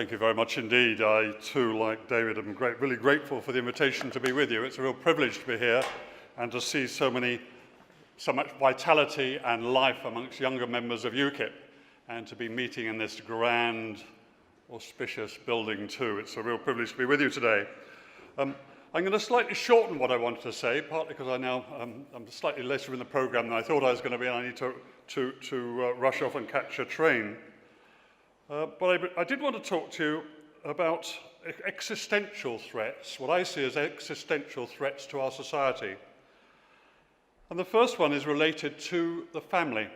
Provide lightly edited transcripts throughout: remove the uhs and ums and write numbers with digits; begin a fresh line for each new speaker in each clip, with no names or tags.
thank you very much indeed. I too, like David, am really grateful for the invitation to be with you. It's a real privilege to be here and to see so much vitality and life amongst younger members of UKIP, and to be meeting in this grand, auspicious building too. It's a real privilege to be with you today. I'm going to slightly shorten what I wanted to say, partly because I'm slightly later in the programme than I thought I was going to be, and I need to rush off and catch a train. But I did want to talk to you about existential threats, what I see as existential threats to our society. And the first one is related to the family.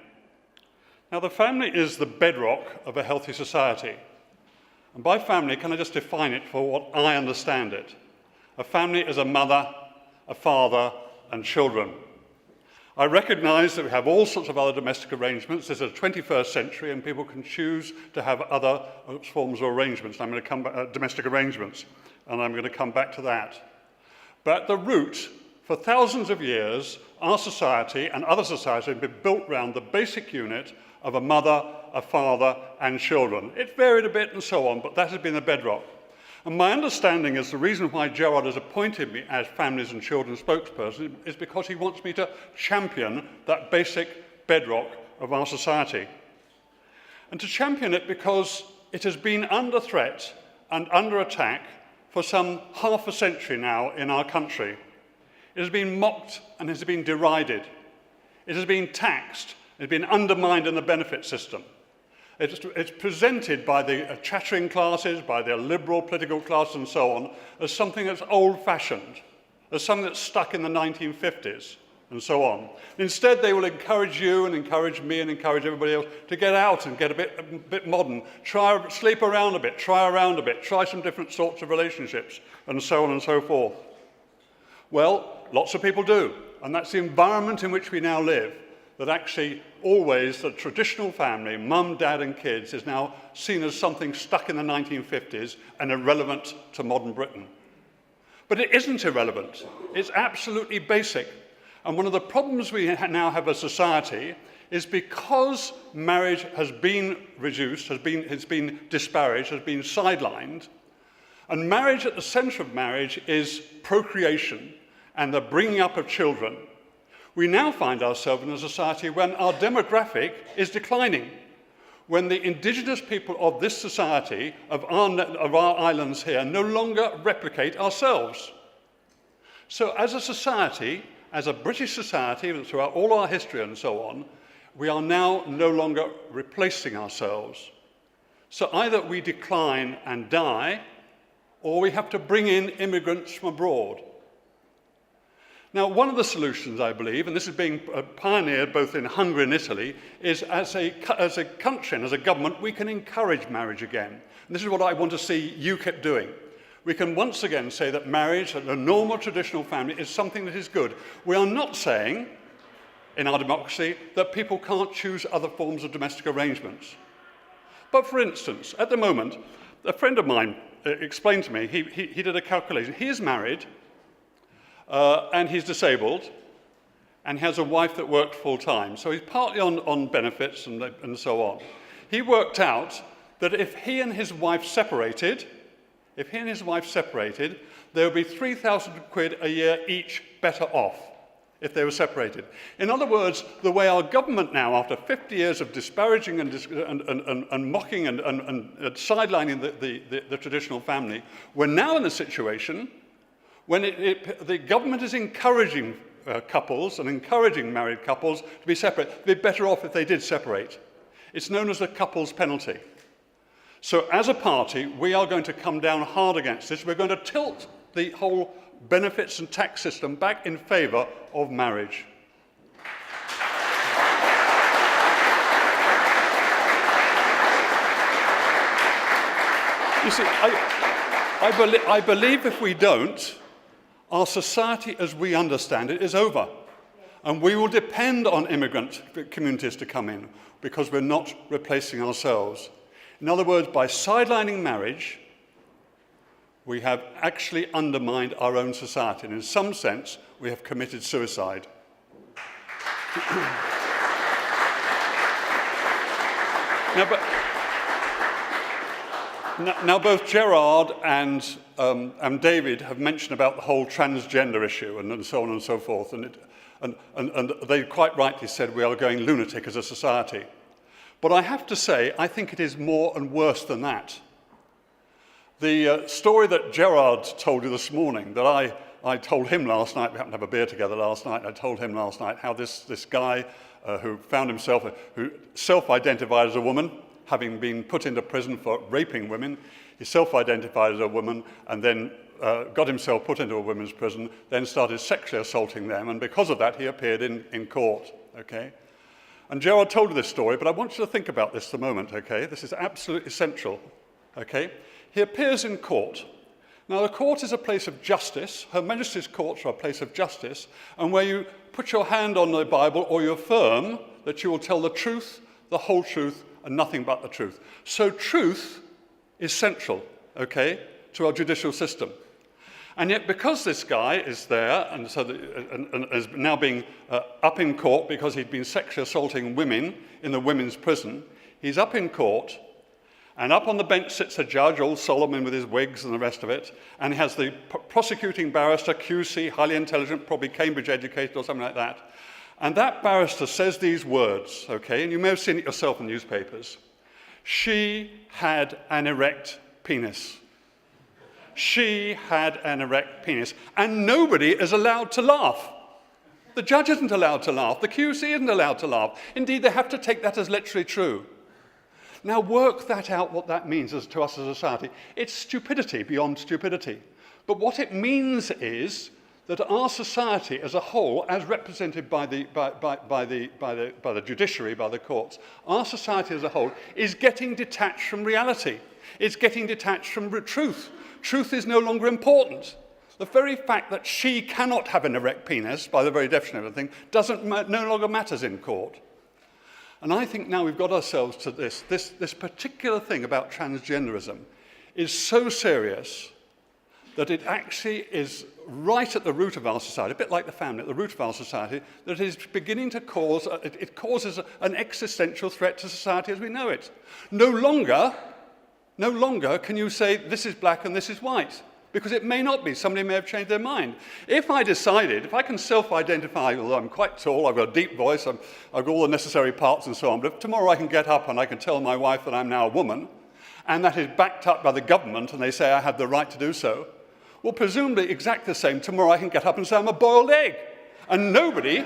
Now, the family is the bedrock of a healthy society. And by family, can I just define it for what I understand it? A family is a mother, a father, and children. I recognise that we have all sorts of other domestic arrangements. This is the 21st century, and people can choose to have other forms of arrangements. I'm going to come back, domestic arrangements, and I'm going to come back to that. But at the root, for thousands of years, our society and other societies have been built around the basic unit of a mother, a father, and children. It varied a bit and so on, but that has been the bedrock. And my understanding is the reason why Gerard has appointed me as families and children spokesperson is because he wants me to champion that basic bedrock of our society. And to champion it because it has been under threat and under attack for some half a century now in our country. It has been mocked and has been derided. It has been taxed. It has been undermined in the benefit system. It's presented by the chattering classes, by the liberal political class and so on, as something that's old-fashioned, as something that's stuck in the 1950s and so on. Instead, they will encourage you and encourage me and encourage everybody else to get out and get a bit modern, sleep around a bit, try around a bit, try some different sorts of relationships and so on and so forth. Well, lots of people do, and that's the environment in which we now live. That actually always the traditional family, mum, dad and kids, is now seen as something stuck in the 1950s and irrelevant to modern Britain. But it isn't irrelevant. It's absolutely basic. And one of the problems we now have as a society is because marriage has been reduced, has been disparaged, has been sidelined, and marriage, at the centre of marriage, is procreation and the bringing up of children. We now find ourselves in a society when our demographic is declining, when the indigenous people of this society, of our islands here, no longer replicate ourselves. So as a society, as a British society, throughout all our history and so on, we are now no longer replacing ourselves. So either we decline and die, or we have to bring in immigrants from abroad. Now, one of the solutions, I believe, and this is being pioneered both in Hungary and Italy, is as a country and as a government, we can encourage marriage again. And this is what I want to see UKIP doing. We can once again say that marriage, a normal traditional family, is something that is good. We are not saying, in our democracy, that people can't choose other forms of domestic arrangements. But for instance, at the moment, a friend of mine explained to me, he did a calculation. He is married, and he's disabled, and has a wife that worked full-time. So he's partly on benefits and so on. He worked out that if he and his wife separated, there would be 3,000 quid a year each better off if they were separated. In other words, the way our government now, after 50 years of disparaging and mocking and sidelining the traditional family, we're now in a situation when the government is encouraging couples and encouraging married couples to be separate. They'd be better off if they did separate. It's known as the couples penalty. So as a party, we are going to come down hard against this. We're going to tilt the whole benefits and tax system back in favour of marriage. You see, I believe if we don't, our society as we understand it is over. And we will depend on immigrant communities to come in because we're not replacing ourselves. In other words, by sidelining marriage, we have actually undermined our own society. And in some sense, we have committed suicide. Now both Gerard and David have mentioned about the whole transgender issue and so on and so forth, and they quite rightly said we are going lunatic as a society. But I have to say, I think it is more and worse than that. The story that Gerard told you this morning, that I told him last night, we happened to have a beer together last night, and I told him last night how this guy who found himself, who self-identified as a woman, having been put into prison for raping women, he self-identified as a woman and then got himself put into a women's prison, then started sexually assaulting them, and because of that he appeared in court, okay? And Gerard told you this story, but I want you to think about this for a moment, okay? This is absolutely essential, okay? He appears in court. Now, the court is a place of justice. Her Majesty's courts are a place of justice, and where you put your hand on the Bible or you affirm that you will tell the truth, the whole truth, and nothing but the truth. So truth is central, okay, to our judicial system. And yet, because this guy is there and is now being up in court because he'd been sexually assaulting women in the women's prison, he's up in court, and up on the bench sits a judge, old Solomon with his wigs and the rest of it, and he has the prosecuting barrister, QC, highly intelligent, probably Cambridge educated or something like that. And that barrister says these words, okay, and you may have seen it yourself in newspapers. She had an erect penis. She had an erect penis. And nobody is allowed to laugh. The judge isn't allowed to laugh. The QC isn't allowed to laugh. Indeed, they have to take that as literally true. Now, work that out, what that means to us as a society. It's stupidity beyond stupidity. But what it means is that our society as a whole, as represented by the judiciary, by the courts, our society as a whole is getting detached from reality. It's getting detached from truth. Truth is no longer important. The very fact that she cannot have an erect penis, by the very definition of everything, no longer matters in court. And I think now we've got ourselves to this particular thing about transgenderism is so serious that it actually is right at the root of our society, a bit like the family, at the root of our society, that it is beginning to cause, it causes an existential threat to society as we know it. No longer can you say this is black and this is white, because it may not be. Somebody may have changed their mind. If I can self-identify, although I'm quite tall, I've got a deep voice, I've got all the necessary parts and so on, but if tomorrow I can get up and I can tell my wife that I'm now a woman, and that is backed up by the government and they say I have the right to do so, well, presumably exactly the same, tomorrow I can get up and say I'm a boiled egg. And nobody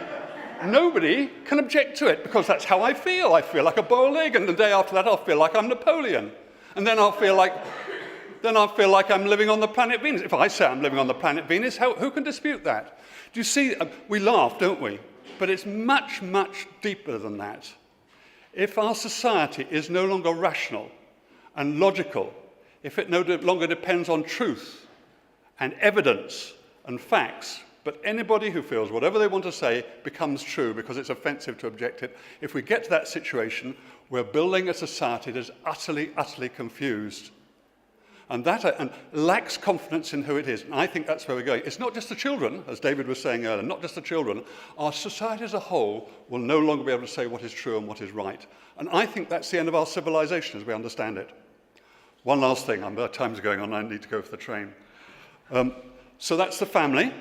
can object to it, because that's how I feel. I feel like a boiled egg, and the day after that I'll feel like I'm Napoleon. And then I'll feel like I'm living on the planet Venus. If I say I'm living on the planet Venus, who can dispute that? Do you see, we laugh, don't we? But it's much, much deeper than that. If our society is no longer rational and logical, if it no longer depends on truth and evidence and facts, but anybody who feels whatever they want to say becomes true because it's offensive to object it, if we get to that situation, we're building a society that is utterly, utterly confused and lacks confidence in who it is. And I think that's where we're going. It's not just the children, as David was saying earlier, not just the children. Our society as a whole will no longer be able to say what is true and what is right. And I think that's the end of our civilization as we understand it. One last thing, time's going on, I need to go for the train. So that's the family,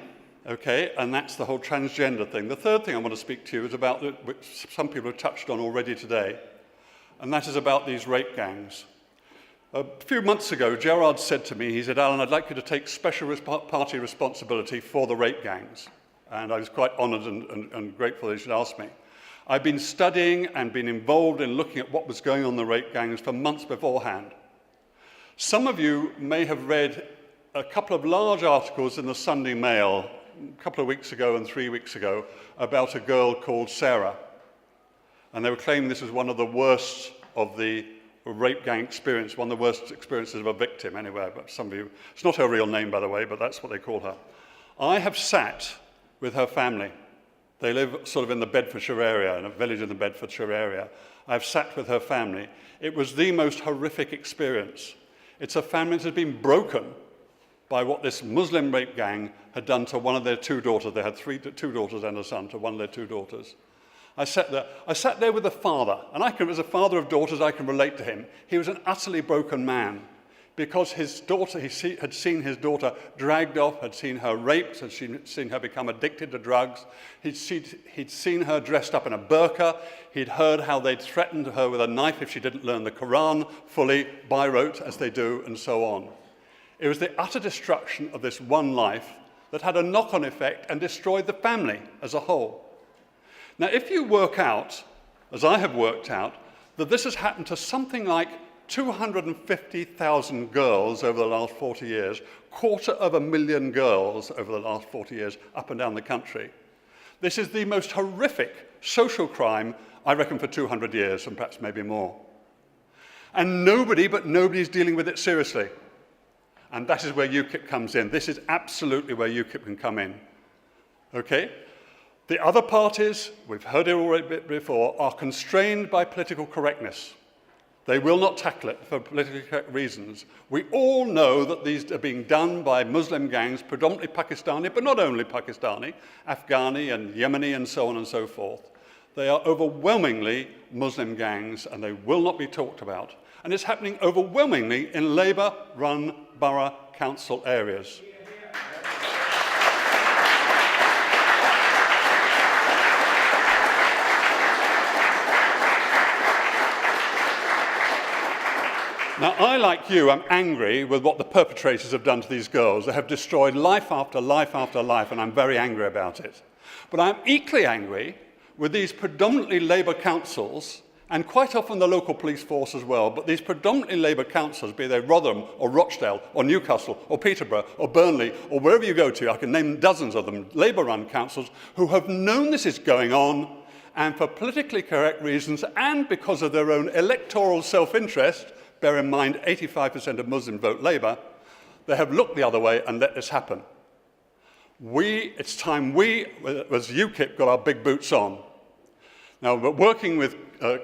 okay, and that's the whole transgender thing. The third thing I want to speak to you is about, which some people have touched on already today, and that is about these rape gangs. A few months ago, Gerard said to me, he said, Alan, I'd like you to take special party responsibility for the rape gangs. And I was quite honoured and grateful that he should ask me. I've been studying and been involved in looking at what was going on in the rape gangs for months beforehand. Some of you may have read a couple of large articles in the Sunday Mail a couple of weeks ago and 3 weeks ago about a girl called Sarah. And they were claiming this was one of the worst of the rape gang experience, one of the worst experiences of a victim anywhere, but some of you, it's not her real name, by the way, but that's what they call her. I have sat with her family. They live sort of in the Bedfordshire area, in a village in the Bedfordshire area. I've sat with her family. It was the most horrific experience. It's a family that has been broken by what this Muslim rape gang had done to one of their two daughters. They had two daughters and a son, to one of their two daughters. I sat there with the father, and as a father of daughters, I can relate to him. He was an utterly broken man. because his daughter, had seen his daughter dragged off, had seen her raped, had seen her become addicted to drugs. He'd seen her dressed up in a burqa. He'd heard how they'd threatened her with a knife if she didn't learn the Quran fully by rote, as they do, and so on. It was the utter destruction of this one life that had a knock-on effect and destroyed the family as a whole. Now, if you work out, as I have worked out, that this has happened to something like 250,000 girls over the last 40 years, 250,000 girls over the last 40 years up and down the country. This is the most horrific social crime, I reckon, for 200 years, and perhaps maybe more. And nobody's dealing with it seriously. And that is where UKIP comes in. This is absolutely where UKIP can come in. Okay? The other parties, we've heard it already before, are constrained by political correctness. They will not tackle it for politically correct reasons. We all know that these are being done by Muslim gangs, predominantly Pakistani, but not only Pakistani, Afghani and Yemeni and so on and so forth. They are overwhelmingly Muslim gangs, and they will not be talked about. And it's happening overwhelmingly in Labour-run borough council areas. Now, I, like you, am angry with what the perpetrators have done to these girls. They have destroyed life after life after life, and I'm very angry about it. But I'm equally angry with these predominantly Labour councils, and quite often the local police force as well, but these predominantly Labour councils, be they Rotherham or Rochdale or Newcastle or Peterborough or Burnley or wherever you go to, I can name dozens of them, Labour-run councils, who have known this is going on, and for politically correct reasons and because of their own electoral self-interest, bear in mind 85% of Muslims vote Labour, they have looked the other way and let this happen. It's time we, as UKIP, got our big boots on. Now, we're working with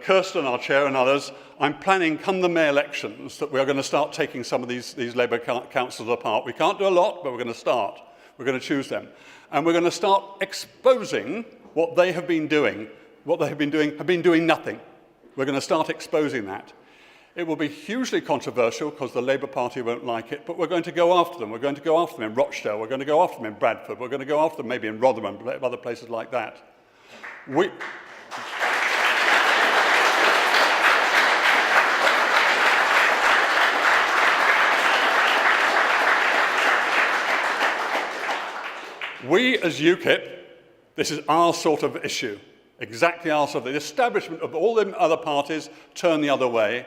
Kirsten, our chair, and others. I'm planning, come the May elections, that we're going to start taking some of these Labour councils apart. We can't do a lot, but we're going to start. We're going to choose them. And we're going to start exposing what they have been doing. What they have been doing nothing. We're going to start exposing that. It will be hugely controversial because the Labour Party won't like it, but we're going to go after them. We're going to go after them in Rochdale. We're going to go after them in Bradford. We're going to go after them maybe in Rotherham and other places like that. We, as UKIP, this is our sort of issue, exactly our sort of, the establishment of all the other parties turn the other way,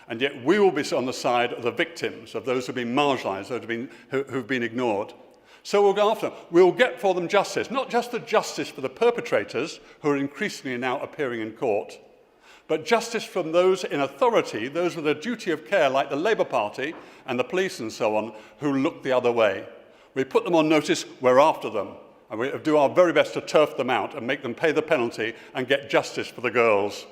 and yet we will be on the side of the victims, of those who have been marginalised, who've been ignored. So we'll go after them. We'll get for them justice, not just the justice for the perpetrators, who are increasingly now appearing in court, but justice from those in authority, those with a duty of care, like the Labour Party and the police and so on, who look the other way. We put them on notice, we're after them, and we do our very best to turf them out and make them pay the penalty and get justice for the girls.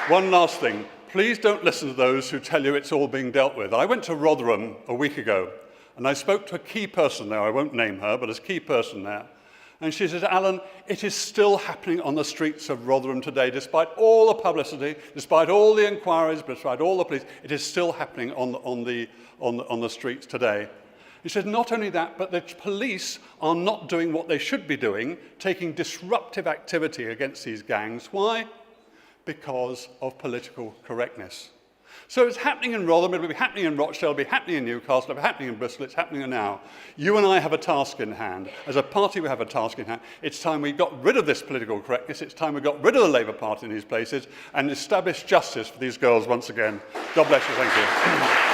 One last thing. Please don't listen to those who tell you it's all being dealt with. I went to Rotherham a week ago, and I spoke to a key person there. I won't name her, but a key person there. And she says, Alan, it is still happening on the streets of Rotherham today, despite all the publicity, despite all the inquiries, despite all the police, it is still happening on the streets today. He said, not only that, but the police are not doing what they should be doing, taking disruptive activity against these gangs. Why? Because of political correctness. So it's happening in Rotherham, it'll be happening in Rochdale, it'll be happening in Newcastle, it'll be happening in Bristol, it's happening now. You and I have a task in hand. As a party, we have a task in hand. It's time we got rid of this political correctness, it's time we got rid of the Labour Party in these places and established justice for these girls once again. God bless you, thank you.